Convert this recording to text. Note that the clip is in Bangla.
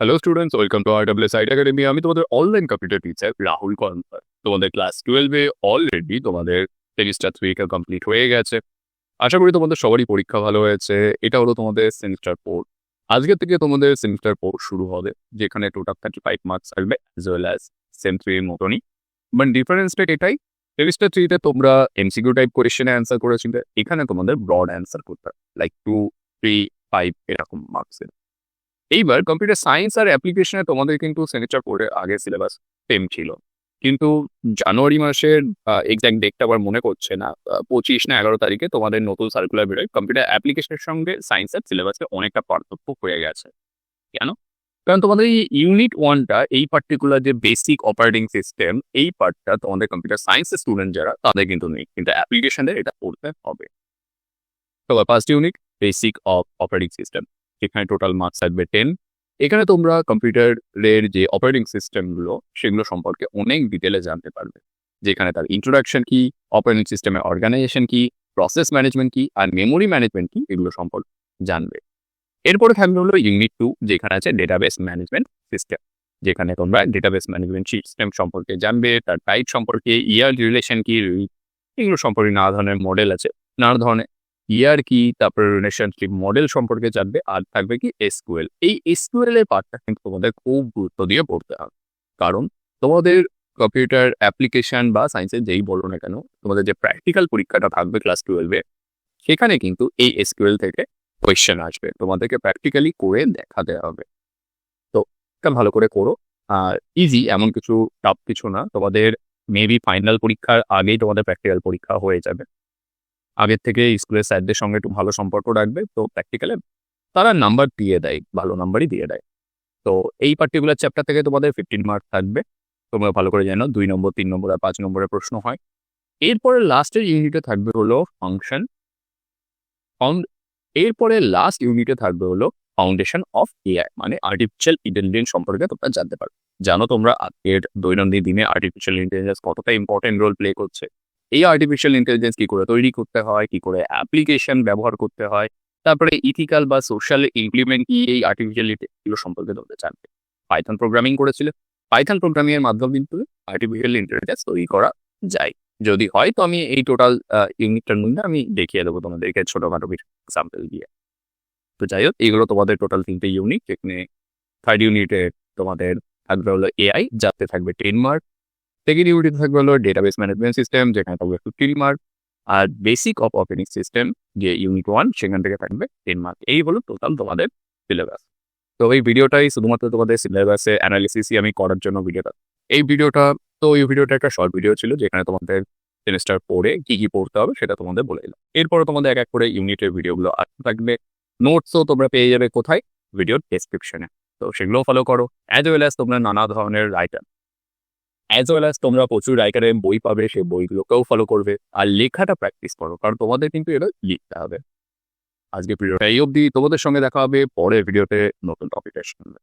Hello students, welcome to RWS IT academy. আমি তোমাদের অনলাইন কম্পিউটার টিচার রাহুল কর্মকার। তোমাদের ক্লাস 12-এ অলরেডি তোমাদের সেমিস্টার 3 কমপ্লিট হয়ে গেছে। আশা করি তোমাদের সবারই পরীক্ষা ভালো হয়েছে। এটা হলো তোমাদের সেমিস্টার 4। আজকে থেকে তোমাদের সেমিস্টার 4 শুরু হবে, যেখানে টোটাল 35 মার্কস আসবে অ্যাজ ওয়েল অ্যাজ সেম 3 এর মতনই। বাট ডিফারেন্সটা এটাই, সেমিস্টার 3-তে তোমরা এমসিকিউ টাইপ কোয়েশ্চেনে অ্যান্সার করেছিলে, এখানে তোমাদের ব্রড অ্যান্সার করতে হবে, লাইক 2, 3, 5 এরকম মার্কসের। এইবার কম্পিউটার সায়েন্স আর অ্যাপ্লিকেশনে তোমাদের কিন্তু সেমিস্টার 4 এর আগে সিলেবাস সেম ছিল। কিন্তু জানুয়ারি মাসের এক্সাক্ট ডেটটা আবার মনে করছে না, 25 না 11 তারিখে তোমাদের নতুন সার্কুলার বেরোয়। কম্পিউটার অ্যাপ্লিকেশনের সঙ্গে সায়েন্সের সিলেবাসে অনেকটা পার্থক্য হয়ে গেছে। কেন? কারণ তোমাদের এই ইউনিট 1 টা, এই পার্টিকুলার যে বেসিক অপারেটিং সিস্টেম, এই পার্টটা তোমাদের কম্পিউটার সায়েন্সের স্টুডেন্ট যারা, তাদের কিন্তু নেই। কিন্তু অ্যাপ্লিকেশনের এটা পড়তে হবে। তো first unit basic of operating system, এখানে টোটাল মার্কস থাকবে 10। এখানে তোমরা কম্পিউটারের যে অপারেটিং সিস্টেমগুলো, সেগুলো সম্পর্কে অনেক ডিটেলে জানতে পারবে। যেখানে তার ইন্ট্রোডাকশন কি, অপারেটিং সিস্টেমের অর্গানাইজেশন কি, প্রসেস ম্যানেজমেন্ট কি, আর মেমোরি ম্যানেজমেন্ট কি, এগুলো সম্পর্কে জানবে। এরপরে থাকবে হলো ইউনিট 2, যেখানে আছে ডেটাবেস ম্যানেজমেন্ট সিস্টেম, যেখানে তোমরা ডেটাবেস ম্যানেজমেন্ট সিস্টেম সম্পর্কে জানবে, তার টাইপ সম্পর্কে, ইয়ার রিলেশন কি, এগুলো সম্পর্কে নানা ধরনের মডেল আছে, নানা ধরনের ইয়ার কি, তারপরে রিলেশনশিপ মডেল সম্পর্কে জানবে। আর থাকবে কি এসকিউএল। এই এসকিউএল এর পার্টটা কিন্তু তোমাদের খুব গুরুত্ব দিয়ে পড়তে হবে, কারণ তোমাদের কম্পিউটার অ্যাপ্লিকেশন বা সায়েন্সের যেই বলো না কেন, তোমাদের যে প্র্যাকটিক্যাল পরীক্ষাটা থাকবে ক্লাস 12-এ, সেখানে কিন্তু এই এসকিউএল থেকে কোয়েশ্চেন আসবে, তোমাদেরকে প্র্যাকটিক্যালি করে দেখাতে হবে। তো এটা ভালো করে করো। আর ইজি, এমন কিছু টাফ কিছু না। তোমাদের মেবি ফাইনাল পরীক্ষার আগেই তোমাদের প্র্যাকটিক্যাল পরীক্ষা হয়ে যাবে। আগের থেকে স্কুলের স্যারদের সঙ্গে একটু ভালো সম্পর্ক রাখবে, তো প্র্যাকটিক্যালে তারা নাম্বার দিয়ে দেয়, ভালো নাম্বারই দিয়ে দেয়। তো এই পার্টিকুলার চ্যাপ্টার থেকে তোমাদের 15 মার্ক থাকবে। তোমরা ভালো করে জানো 2 নম্বর, 3 নম্বর আর 5 নম্বরের প্রশ্ন হয়। এরপরে লাস্টের ইউনিটে থাকবে হলো ফাংশন। এরপরে লাস্ট ইউনিটে থাকবে হলো ফাউন্ডেশন অফ এআই, মানে আর্টিফিশিয়াল ইন্টেলিজেন্স সম্পর্কে তোমরা জানতে পারবে। জানো তোমরা আজকের দৈনন্দিন দিনে আর্টিফিশিয়াল ইন্টেলিজেন্স কতটা ইম্পর্টেন্ট রোল প্লে করছে। এই আর্টিফিশিয়াল ইন্টেলিজেন্স কি করে তৈরি করতে হয়, কি করে অ্যাপ্লিকেশন ব্যবহার করতে হয়, তারপরে ইথিক্যাল বা সোশ্যাল ইমপ্লিমেন্ট কি, এই আর্টিফিশিয়াল এগুলো সম্পর্কে তোমরা জানবে। পাইথন প্রোগ্রামিং করেছিল, পাইথন প্রোগ্রামিং এর মাধ্যমে কিন্তু আর্টিফিশিয়াল ইন্টেলিজেন্স তৈরি করা যায়। যদি হয় তো আমি এই টোটাল ইউনিটটার মধ্যে আমি দেখিয়ে দেবো তোমাদেরকে ছোটখাটো কিছু এক্সাম্পল দিয়ে। তো যাই হোক, এইগুলো তোমাদের টোটাল 3টে ইউনিট, যেখানে থার্ড ইউনিটে তোমাদের থাকবে হলো এআই, যাতে থাকবে 10 মার্ক। সেকেন্ড ইউনিটে থাকবে হলো ডেটাবেস ম্যানেজমেন্ট সিস্টেম, যেখানে থাকবে 15 মার্ক। আর বেসিক অফ অপারেটিং সিস্টেম যে ইউনিট 1, সেখান থেকে থাকবে 10 মার্ক। এই হলো টোটাল তোমাদের সিলেবাস। তো এই ভিডিওটাই শুধুমাত্র তোমাদের সিলেবাসে অ্যানালিসিসই আমি করার জন্য ভিডিওটা। এই ভিডিওটা একটা শর্ট ভিডিও ছিল, যেখানে তোমাদের সেমিস্টার 4-এ কি কি পড়তে হবে সেটা তোমাদের বলে দিলাম। এরপরে তোমাদের এক এক করে ইউনিটের ভিডিওগুলো আসতে থাকবে। নোটসও তোমরা পেয়ে যাবে কোথায়? ভিডিওর ডেসক্রিপশনে। তো সেগুলোও ফলো করো। অ্যাজ ওয়েল অ্যাজ তোমরা নানা ধরনের তোমরা প্রচুর রাইটারের বই পাবে, সেই বইগুলোকেও ফলো করবে। আর লেখাটা প্র্যাকটিস করো, কারণ তোমাদের কিন্তু এটা লিখতে হবে। আজকে ভিডিওটা এই অবধি। তোমাদের সঙ্গে দেখা হবে পরের ভিডিওতে নতুন টপিকের সঙ্গে।